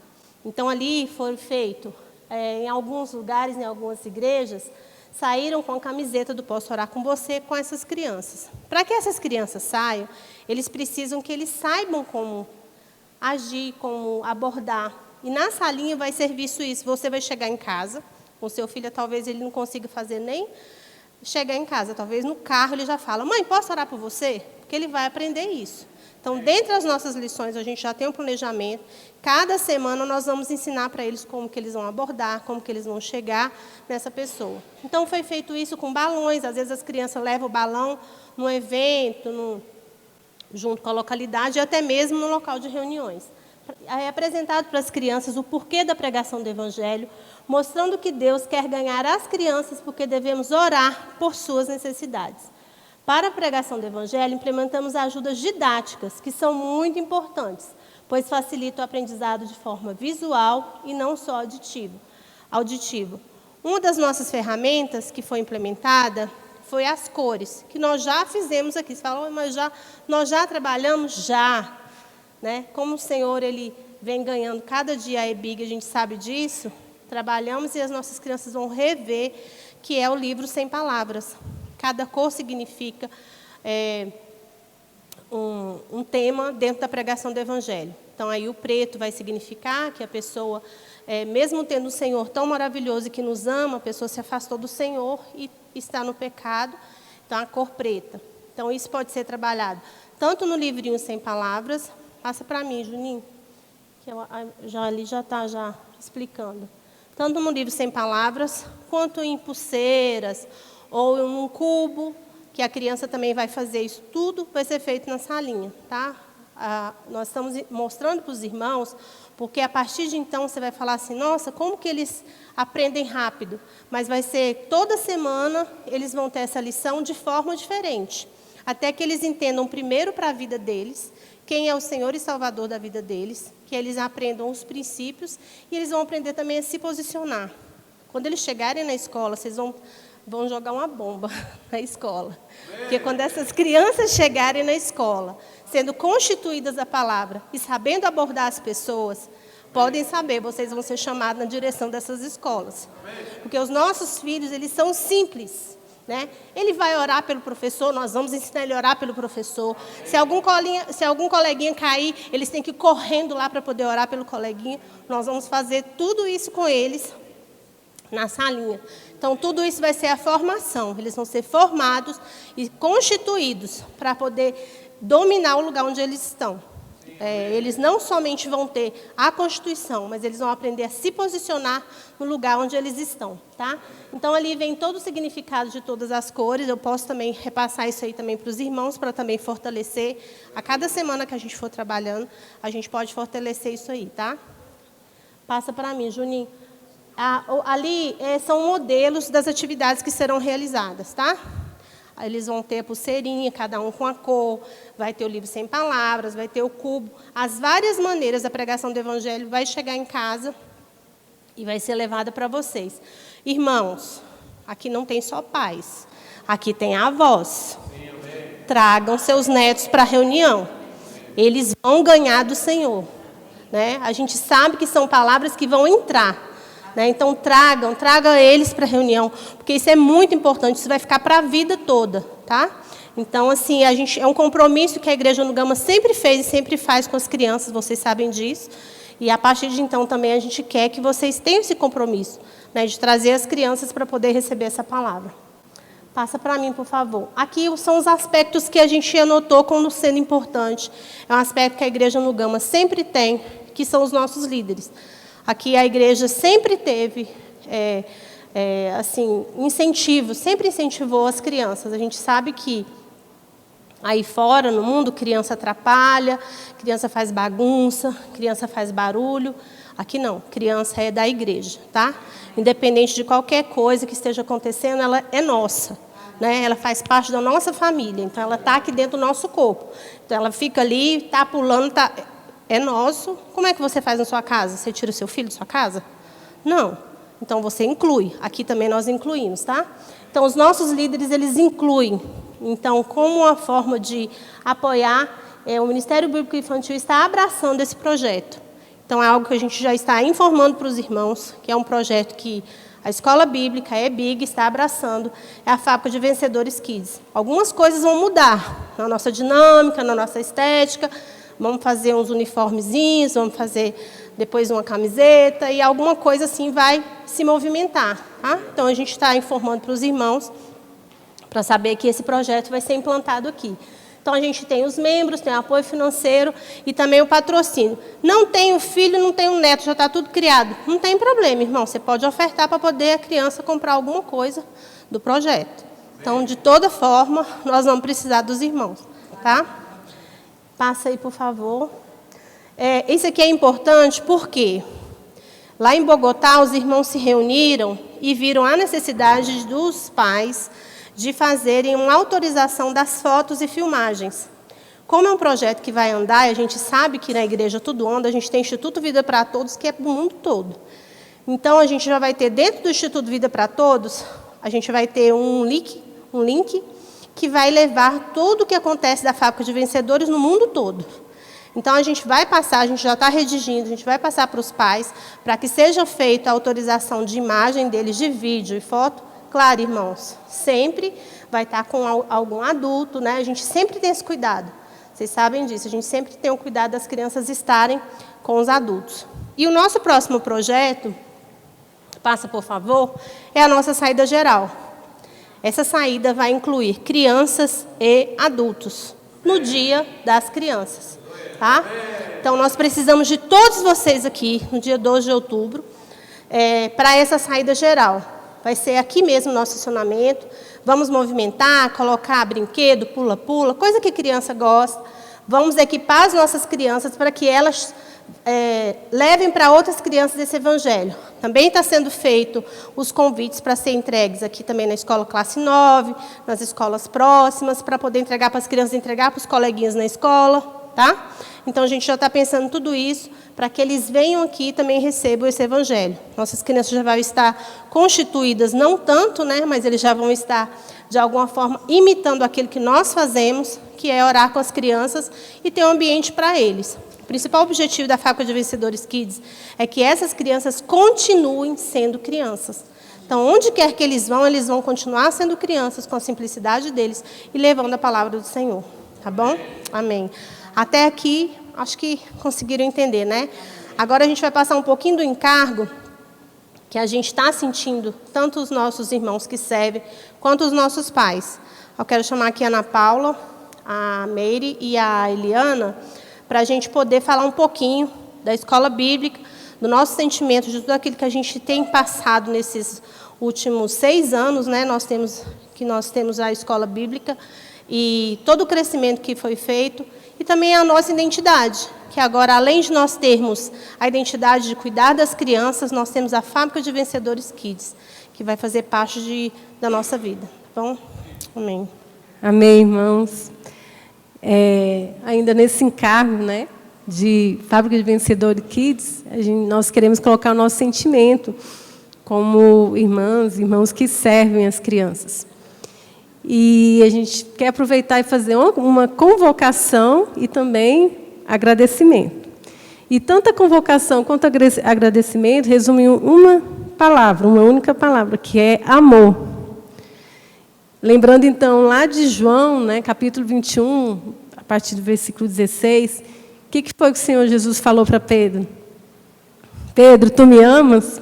Então, ali foi feito, em alguns lugares, em algumas igrejas, saíram com a camiseta do Posso Orar com Você com essas crianças. Para que essas crianças saiam, eles precisam que eles saibam como agir, como abordar. E na salinha vai ser visto isso. Você vai chegar em casa, com seu filho, talvez ele não consiga fazer nem chegar em casa. Talvez no carro ele já fala, mãe, posso orar por você? Porque ele vai aprender isso. Então, dentre as nossas lições, a gente já tem um planejamento. Cada semana nós vamos ensinar para eles como que eles vão abordar, como que eles vão chegar nessa pessoa. Então, foi feito isso com balões. Às vezes, as crianças levam o balão no evento, junto com a localidade, e até mesmo no local de reuniões. É apresentado para as crianças o porquê da pregação do Evangelho, mostrando que Deus quer ganhar as crianças porque devemos orar por suas necessidades. Para a pregação do Evangelho, implementamos ajudas didáticas, que são muito importantes, pois facilitam o aprendizado de forma visual e não só auditivo. Uma das nossas ferramentas que foi implementada foi as cores, que nós já fizemos aqui. Você fala, mas nós já trabalhamos? Já. Né? Como o Senhor ele vem ganhando cada dia a EBIG, a gente sabe disso, trabalhamos e as nossas crianças vão rever, que é o livro Sem Palavras. Cada cor significa um tema dentro da pregação do Evangelho. Então, aí o preto vai significar que a pessoa, mesmo tendo o Senhor tão maravilhoso e que nos ama, a pessoa se afastou do Senhor e está no pecado. Então, a cor preta. Então, isso pode ser trabalhado tanto no livrinho Sem Palavras, passa para mim, Juninho, que ali já está explicando. Tanto no livro Sem Palavras, quanto em pulseiras, ou em um cubo, que a criança também vai fazer isso. Tudo vai ser feito na salinha, tá? Nós estamos mostrando para os irmãos, porque a partir de então você vai falar assim, nossa, como que eles aprendem rápido? Mas vai ser toda semana, eles vão ter essa lição de forma diferente. Até que eles entendam primeiro para a vida deles, quem é o Senhor e Salvador da vida deles, que eles aprendam os princípios e eles vão aprender também a se posicionar. Quando eles chegarem na escola, vocês vão jogar uma bomba na escola. Porque quando essas crianças chegarem na escola, sendo constituídas da palavra e sabendo abordar as pessoas, podem saber, vocês vão ser chamados na direção dessas escolas. Porque os nossos filhos, eles são simples. Né? Ele vai orar pelo professor, nós vamos ensinar ele a orar pelo professor. Se algum coleguinha cair, eles têm que ir correndo lá para poder orar pelo coleguinha. Nós vamos fazer tudo isso com eles na salinha. Então, tudo isso vai ser a formação. Eles vão ser formados e constituídos para poder dominar o lugar onde eles estão. Eles não somente vão ter a Constituição, mas eles vão aprender a se posicionar no lugar onde eles estão. Tá? Então, ali vem todo o significado de todas as cores. Eu posso também repassar isso aí também para os irmãos, para também fortalecer. A cada semana que a gente for trabalhando, a gente pode fortalecer isso aí. Tá? Passa para mim, Juninho. Ali são modelos das atividades que serão realizadas. Tá? Eles vão ter a pulseirinha, cada um com a cor, vai ter o livro Sem Palavras, vai ter o cubo. As várias maneiras da pregação do Evangelho vai chegar em casa e vai ser levada para vocês. Irmãos, aqui não tem só pais, aqui tem avós. Tragam seus netos para a reunião. Eles vão ganhar do Senhor. Né? A gente sabe que são palavras que vão entrar. Né? Então, traga eles para a reunião, porque isso é muito importante, isso vai ficar para a vida toda. Tá? Então, assim, é um compromisso que a Igreja no Gama sempre fez e sempre faz com as crianças, vocês sabem disso. E, a partir de então, também a gente quer que vocês tenham esse compromisso, né, de trazer as crianças para poder receber essa palavra. Passa para mim, por favor. Aqui são os aspectos que a gente anotou como sendo importante. É um aspecto que a Igreja no Gama sempre tem, que são os nossos líderes. Aqui a igreja sempre teve incentivo, sempre incentivou as crianças. A gente sabe que aí fora, no mundo, criança atrapalha, criança faz bagunça, criança faz barulho. Aqui não, criança é da igreja, tá? Independente de qualquer coisa que esteja acontecendo, ela é nossa. Né? Ela faz parte da nossa família, então ela está aqui dentro do nosso corpo. Então ela fica ali, está pulando, está... É nosso. Como é que você faz na sua casa? Você tira o seu filho da sua casa? Não. Então, você inclui. Aqui também nós incluímos, tá? Então, os nossos líderes, eles incluem. Então, como uma forma de apoiar, o Ministério Bíblico Infantil está abraçando esse projeto. Então, é algo que a gente já está informando para os irmãos, que é um projeto que a Escola Bíblica, a EBIG, está abraçando. É a Fábrica de Vencedores Kids. Algumas coisas vão mudar na nossa dinâmica, na nossa estética. Vamos fazer uns uniformezinhos, vamos fazer depois uma camiseta e alguma coisa assim vai se movimentar. Tá? Então, a gente está informando para os irmãos para saber que esse projeto vai ser implantado aqui. Então, a gente tem os membros, tem o apoio financeiro e também o patrocínio. Não tem um filho, não tem um neto, já está tudo criado. Não tem problema, irmão. Você pode ofertar para poder a criança comprar alguma coisa do projeto. Então, de toda forma, nós vamos precisar dos irmãos. Tá? Passa aí, por favor. Isso aqui é importante porque lá em Bogotá, os irmãos se reuniram e viram a necessidade dos pais de fazerem uma autorização das fotos e filmagens. Como é um projeto que vai andar, a gente sabe que na igreja tudo anda, a gente tem Instituto Vida para Todos, que é para o mundo todo. Então, a gente já vai ter, dentro do Instituto Vida para Todos, a gente vai ter um link que vai levar tudo o que acontece da Fábrica de Vencedores no mundo todo. Então, a gente vai passar, a gente já está redigindo, a gente vai passar para os pais, para que seja feita a autorização de imagem deles, de vídeo e foto. Claro, irmãos, sempre vai estar com algum adulto, né? A gente sempre tem esse cuidado. Vocês sabem disso, a gente sempre tem o cuidado das crianças estarem com os adultos. E o nosso próximo projeto, passa por favor, é a nossa saída geral. Essa saída vai incluir crianças e adultos, no Dia das Crianças, tá? Então, nós precisamos de todos vocês aqui, no dia 12 de outubro, para essa saída geral. Vai ser aqui mesmo no nosso estacionamento. Vamos movimentar, colocar brinquedo, pula-pula, coisa que criança gosta. Vamos equipar as nossas crianças para que elas levem para outras crianças esse evangelho. Também está sendo feito os convites para ser entregues aqui também na escola classe 9, nas escolas próximas, para poder entregar para as crianças, entregar para os coleguinhas na escola, tá? Então, a gente já está pensando tudo isso para que eles venham aqui e também recebam esse evangelho. Nossas crianças já vão estar constituídas, não tanto, né, mas eles já vão estar, de alguma forma, imitando aquilo que nós fazemos, que é orar com as crianças e ter um ambiente para eles. O principal objetivo da Fábrica de Vencedores Kids é que essas crianças continuem sendo crianças. Então, onde quer que eles vão continuar sendo crianças com a simplicidade deles e levando a palavra do Senhor. Tá bom? Amém. Até aqui, acho que conseguiram entender, né? Agora a gente vai passar um pouquinho do encargo que a gente está sentindo, tanto os nossos irmãos que servem, quanto os nossos pais. Eu quero chamar aqui a Ana Paula, a Meire e a Eliana, para a gente poder falar um pouquinho da escola bíblica, do nosso sentimento, de tudo aquilo que a gente tem passado nesses últimos 6 anos, né? Nós temos a escola bíblica e todo o crescimento que foi feito, e também a nossa identidade, que agora, além de nós termos a identidade de cuidar das crianças, nós temos a Fábrica de Vencedores Kids, que vai fazer parte da nossa vida. Bom, amém. Amém, irmãos. Ainda nesse encargo, né, de Fábrica de Vencedores Kids, nós queremos colocar o nosso sentimento como irmãos que servem as crianças. E a gente quer aproveitar e fazer uma convocação e também agradecimento. E tanto a convocação quanto o agradecimento resumem uma palavra, uma única palavra, que é amor. Lembrando, então, lá de João, né, capítulo 21, a partir do versículo 16, o que foi que o Senhor Jesus falou para Pedro? Pedro, tu me amas?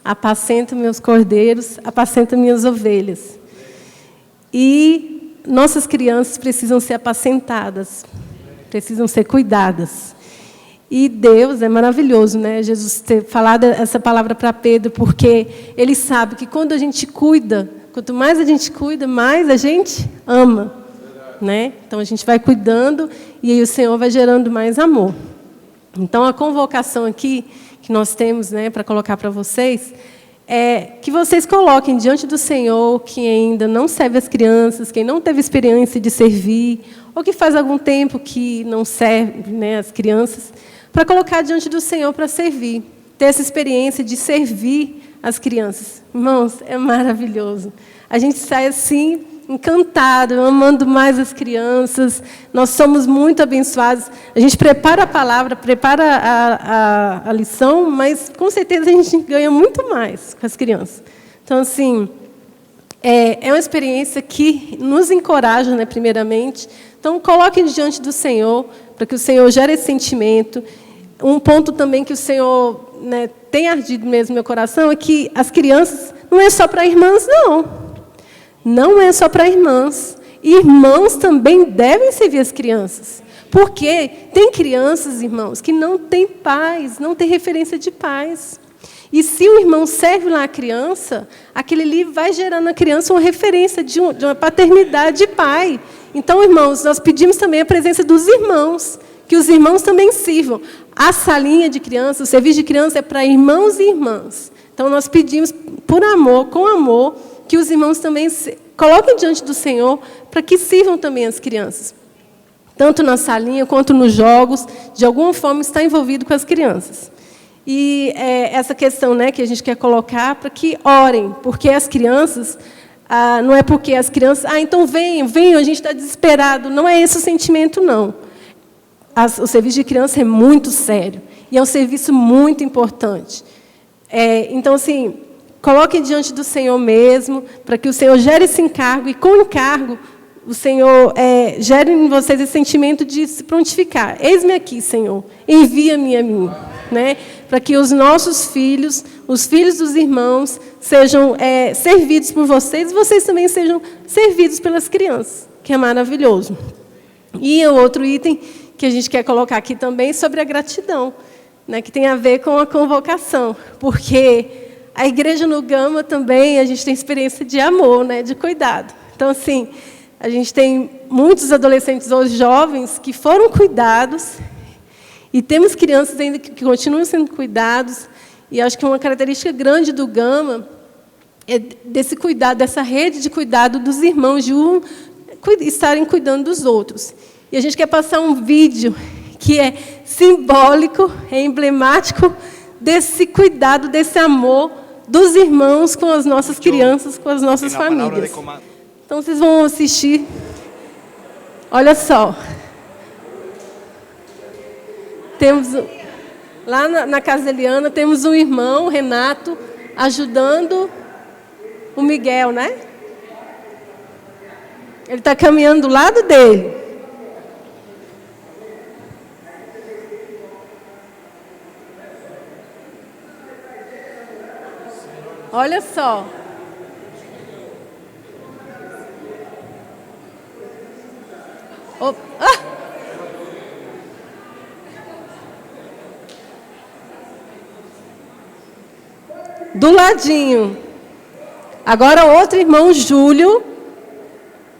Apacenta meus cordeiros, apacenta minhas ovelhas. E nossas crianças precisam ser apacentadas, precisam ser cuidadas. E Deus é maravilhoso, né? Jesus ter falado essa palavra para Pedro, porque Ele sabe que quando a gente cuida, quanto mais a gente cuida, mais a gente ama, né? Então a gente vai cuidando e aí o Senhor vai gerando mais amor. Então a convocação aqui que nós temos, né, para colocar para vocês é que vocês coloquem diante do Senhor quem ainda não serve as crianças, quem não teve experiência de servir, ou que faz algum tempo que não serve, né, as crianças, para colocar diante do Senhor para servir, ter essa experiência de servir as crianças. Irmãos, é maravilhoso. A gente sai assim, encantado, amando mais as crianças. Nós somos muito abençoados. A gente prepara a palavra, prepara a lição, mas, com certeza, a gente ganha muito mais com as crianças. Então, assim, é uma experiência que nos encoraja, né, primeiramente. Então, coloquem diante do Senhor, para que o Senhor gere esse sentimento. Um ponto também que o Senhor, né, tem ardido mesmo no meu coração é que as crianças não é só para irmãs, não. Não é só para irmãs. Irmãos também devem servir as crianças. Porque tem crianças, irmãos, que não têm pais, não têm referência de pais. E se o irmão serve lá a criança, aquele ali vai gerar na criança uma referência de uma paternidade de pai. Então, irmãos, nós pedimos também a presença dos irmãos, que os irmãos também sirvam. A salinha de criança, o serviço de criança é para irmãos e irmãs. Então, nós pedimos, por amor, com amor, que os irmãos também coloquem diante do Senhor para que sirvam também as crianças. Tanto na salinha quanto nos jogos, de alguma forma está envolvido com as crianças. E essa questão, né, que a gente quer colocar para que orem, porque as crianças, não é porque as crianças, então venham, a gente está desesperado. Não é esse o sentimento, não. O serviço de criança é muito sério e é um serviço muito importante. Então, assim, coloquem diante do Senhor mesmo, para que o Senhor gere esse encargo, e com o encargo, o Senhor gere em vocês esse sentimento de se prontificar. Eis-me aqui, Senhor, envia-me a mim. né, para que os nossos filhos, os filhos dos irmãos, sejam servidos por vocês, e vocês também sejam servidos pelas crianças, que é maravilhoso. E o outro item que a gente quer colocar aqui também sobre a gratidão, né, que tem a ver com a convocação, porque a igreja no Gama também, a gente tem experiência de amor, né, de cuidado. Então, assim, a gente tem muitos adolescentes ou jovens que foram cuidados, e temos crianças ainda que continuam sendo cuidados, e acho que uma característica grande do Gama é desse cuidado, dessa rede de cuidado dos irmãos, de estarem cuidando dos outros. E a gente quer passar um vídeo que é simbólico, é emblemático desse cuidado, desse amor dos irmãos com as nossas crianças, com as nossas famílias. Então, vocês vão assistir. Olha só. Temos, lá na casa da Eliana, temos um irmão, o Renato, ajudando o Miguel, né? Ele está caminhando do lado dele. Olha só. Do ladinho. Agora, outro irmão, Júlio,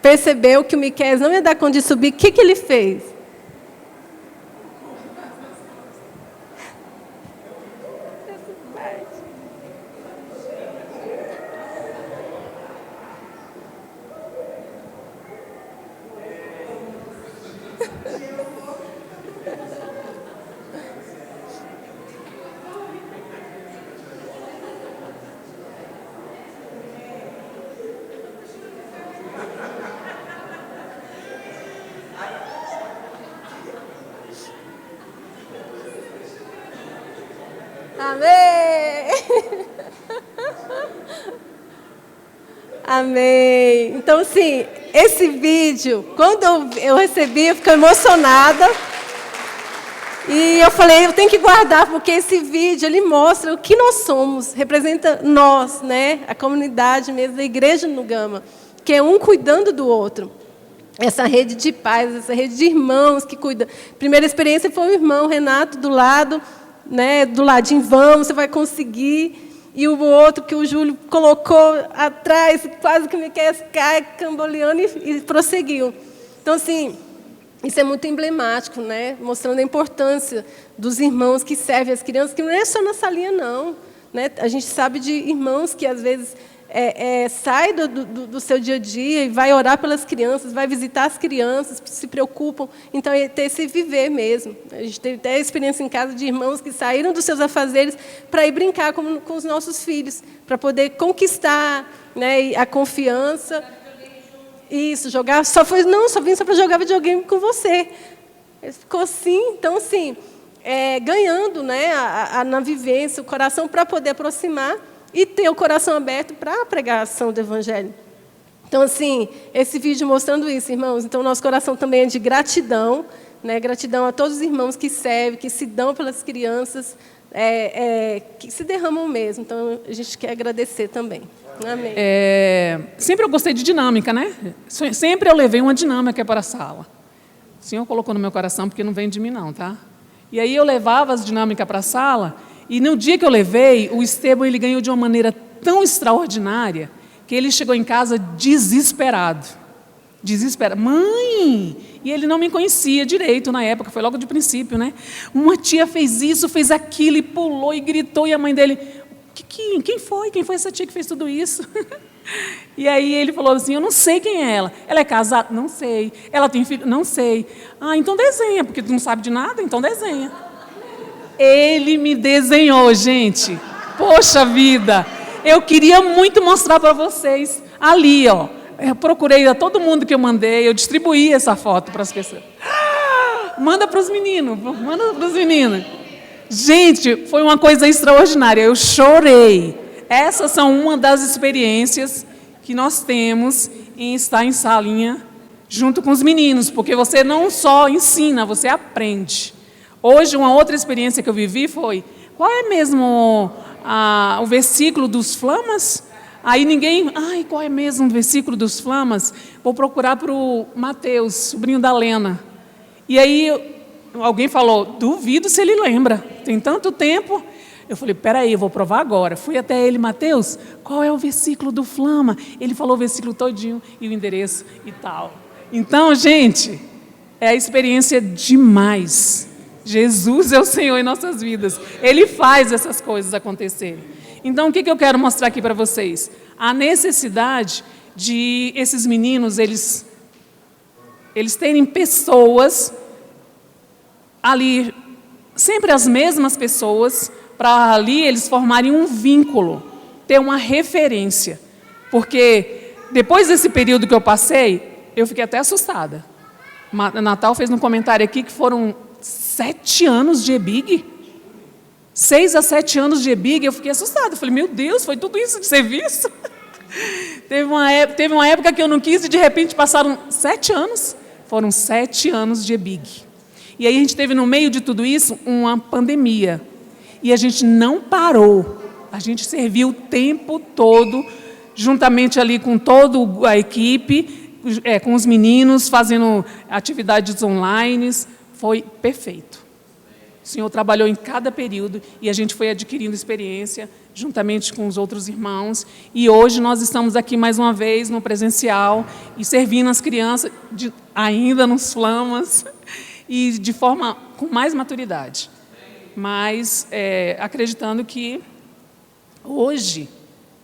percebeu que o Miqueias não ia dar conta de subir. O que ele fez? Amém! Amém! Então, assim, esse vídeo, quando eu recebi, eu fiquei emocionada. E eu falei, eu tenho que guardar, porque esse vídeo, ele mostra o que nós somos, representa nós, né? A comunidade mesmo, da igreja no Gama, que é um cuidando do outro. Essa rede de pais, essa rede de irmãos que cuidam. Primeira experiência foi o irmão Renato do lado, né, do ladinho, vamos, você vai conseguir. E o outro que o Júlio colocou atrás, quase que me quer cair, camboleando, e prosseguiu. Então, assim, isso é muito emblemático, né, mostrando a importância dos irmãos que servem as crianças, que não é só na salinha, não. Né? A gente sabe de irmãos que, às vezes, sai do seu dia a dia e vai orar pelas crianças, vai visitar as crianças, se preocupam. Então, é ter esse viver mesmo. A gente teve até a experiência em casa de irmãos que saíram dos seus afazeres para ir brincar com os nossos filhos, para poder conquistar, né, a confiança. Isso, jogar. Só vim só para jogar videogame com você. Ele ficou assim, então, assim, ganhando, né, na vivência, o coração para poder aproximar e ter o coração aberto para a pregação do Evangelho. Então, assim, esse vídeo mostrando isso, irmãos. Então, nosso coração também é de gratidão, né? Gratidão a todos os irmãos que servem, que se dão pelas crianças, que se derramam mesmo. Então, a gente quer agradecer também. Amém. Sempre eu gostei de dinâmica, né? Sempre eu levei uma dinâmica para a sala. O Senhor colocou no meu coração, porque não vem de mim, não, tá? E aí eu levava as dinâmicas para a sala. E no dia que eu levei, o Estevão, ele ganhou de uma maneira tão extraordinária que ele chegou em casa desesperado. Desesperado. Mãe! E ele não me conhecia direito na época, foi logo de princípio, né? Uma tia fez isso, fez aquilo, e pulou e gritou, e a mãe dele, quem foi? Quem foi essa tia que fez tudo isso? E aí ele falou assim, eu não sei quem é ela. Ela é casada? Não sei. Ela tem filho? Não sei. Ah, então desenha, porque tu não sabe de nada, então desenha. Ele me desenhou, gente. Poxa vida. Eu queria muito mostrar para vocês. Ali, ó. Eu procurei a todo mundo que eu mandei. Eu distribuí essa foto para as pessoas. Manda para os meninos. Manda para os meninos. Gente, foi uma coisa extraordinária. Eu chorei. Essas são uma das experiências que nós temos em estar em salinha junto com os meninos. Porque você não só ensina, você aprende. Hoje, uma outra experiência que eu vivi foi, qual é mesmo o versículo dos flamas? Aí ninguém, qual é mesmo o versículo dos flamas? Vou procurar para o Mateus, sobrinho da Lena. E aí alguém falou, duvido se ele lembra, tem tanto tempo. Eu falei, peraí, eu vou provar agora. Fui até ele, Mateus, qual é o versículo do flama? Ele falou o versículo todinho e o endereço e tal. Então, gente, é a experiência demais. Jesus é o Senhor em nossas vidas. Ele faz essas coisas acontecerem. Então, o que eu quero mostrar aqui para vocês? A necessidade de esses meninos, eles terem pessoas ali, sempre as mesmas pessoas, para ali eles formarem um vínculo, ter uma referência. Porque depois desse período que eu passei, eu fiquei até assustada. Natal fez um comentário aqui que foram 7 anos de EBIG. 6 a 7 anos de EBIG, eu fiquei assustada. Eu falei, meu Deus, foi tudo isso de serviço? Teve uma época que eu não quis e de repente passaram 7 anos. Foram 7 anos de EBIG. E aí a gente teve no meio de tudo isso uma pandemia. E a gente não parou. A gente serviu o tempo todo, juntamente ali com toda a equipe, com os meninos, fazendo atividades online. Foi perfeito. O Senhor trabalhou em cada período e a gente foi adquirindo experiência juntamente com os outros irmãos. E hoje nós estamos aqui mais uma vez no presencial e servindo as crianças ainda nos flamas e de forma com mais maturidade. Mas acreditando que hoje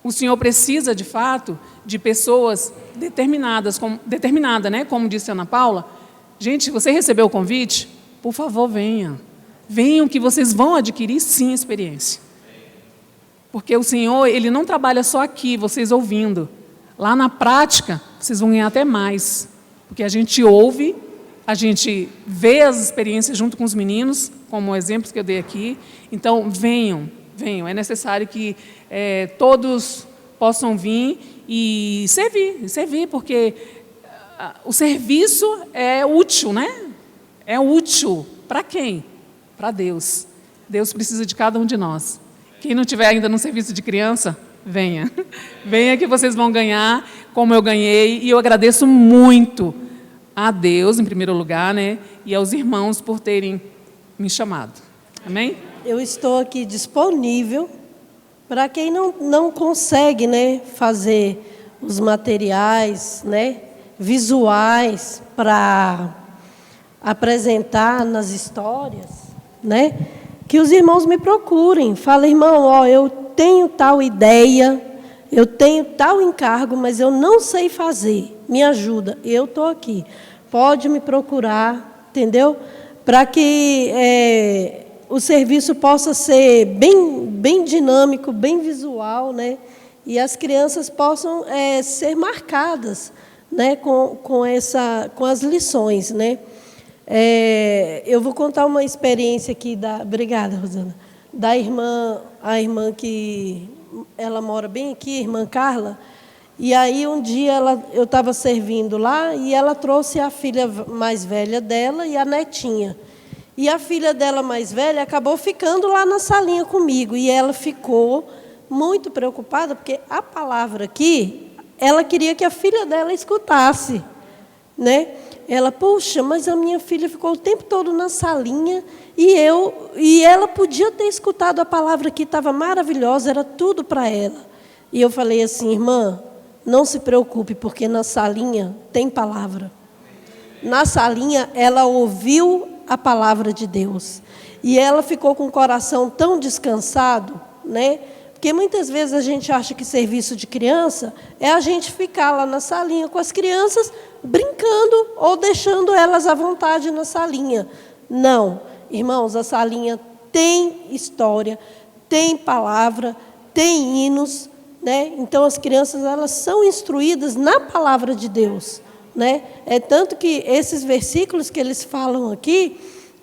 o Senhor precisa, de fato, de pessoas determinadas, como disse a Ana Paula. Gente, se você recebeu o convite, por favor, venha. Venham que vocês vão adquirir, sim, experiência. Porque o Senhor, Ele não trabalha só aqui, vocês ouvindo. Lá na prática, vocês vão ganhar até mais. Porque a gente ouve, a gente vê as experiências junto com os meninos, como exemplos que eu dei aqui. Então, venham. É necessário que todos possam vir e servir, porque o serviço é útil, né? É útil para quem? Para Deus. Deus precisa de cada um de nós. Quem não tiver ainda no serviço de criança, venha. Venha que vocês vão ganhar como eu ganhei. E eu agradeço muito a Deus, em primeiro lugar, né? E aos irmãos por terem me chamado. Amém? Eu estou aqui disponível para quem não consegue, né, fazer os materiais, né, visuais para apresentar nas histórias, né, que os irmãos me procurem. Falem, irmão, eu tenho tal ideia, eu tenho tal encargo, mas eu não sei fazer. Me ajuda, eu estou aqui. Pode me procurar, entendeu? Para que o serviço possa ser bem dinâmico, bem visual, né? E as crianças possam ser marcadas, né? com as lições, né? Eu vou contar uma experiência aqui obrigada, Rosana, a irmã que ela mora bem aqui, a irmã Carla. E aí um dia eu estava servindo lá e ela trouxe a filha mais velha dela e a netinha. E a filha dela mais velha acabou ficando lá na salinha comigo. E ela ficou muito preocupada, porque a palavra aqui, ela queria que a filha dela escutasse, né? Ela, puxa, mas a minha filha ficou o tempo todo na salinha e ela podia ter escutado a palavra aqui, estava maravilhosa, era tudo para ela. E eu falei assim, irmã, não se preocupe, porque na salinha tem palavra. Na salinha, ela ouviu a palavra de Deus. E ela ficou com o coração tão descansado, né? Porque muitas vezes a gente acha que serviço de criança é a gente ficar lá na salinha com as crianças, brincando ou deixando elas à vontade na salinha. Não, irmãos, a salinha tem história, tem palavra, tem hinos, né? Então as crianças, elas são instruídas na palavra de Deus, né? É tanto que esses versículos que eles falam aqui,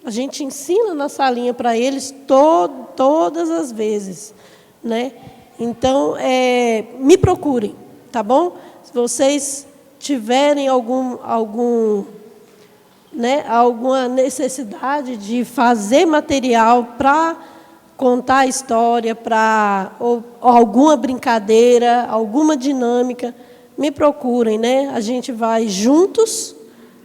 a gente ensina na salinha para eles todas as vezes, né? Então, me procurem, tá bom? Se vocês tiverem algum né, alguma necessidade de fazer material para contar a história, ou alguma brincadeira, alguma dinâmica, me procurem, né? A gente vai juntos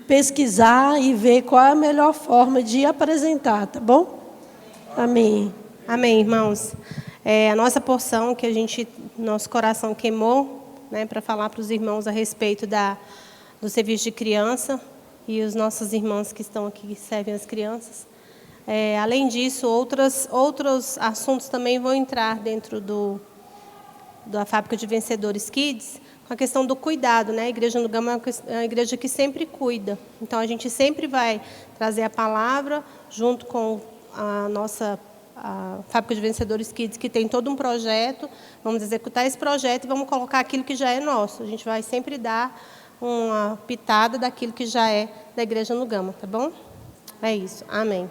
pesquisar e ver qual é a melhor forma de apresentar, tá bom? Amém. Amém, irmãos. A nossa porção que nosso coração queimou, né, para falar para os irmãos a respeito do serviço de criança e os nossos irmãos que estão aqui que servem as crianças. Além disso, outros assuntos também vão entrar dentro da Fábrica de Vencedores Kids, com a questão do cuidado, né? A Igreja no Gama é uma igreja que sempre cuida. Então, a gente sempre vai trazer a palavra junto com a nossa Fábrica de Vencedores Kids, que tem todo um projeto. Vamos executar esse projeto e vamos colocar aquilo que já é nosso. A gente vai sempre dar uma pitada daquilo que já é da Igreja no Gama, tá bom? É isso. Amém.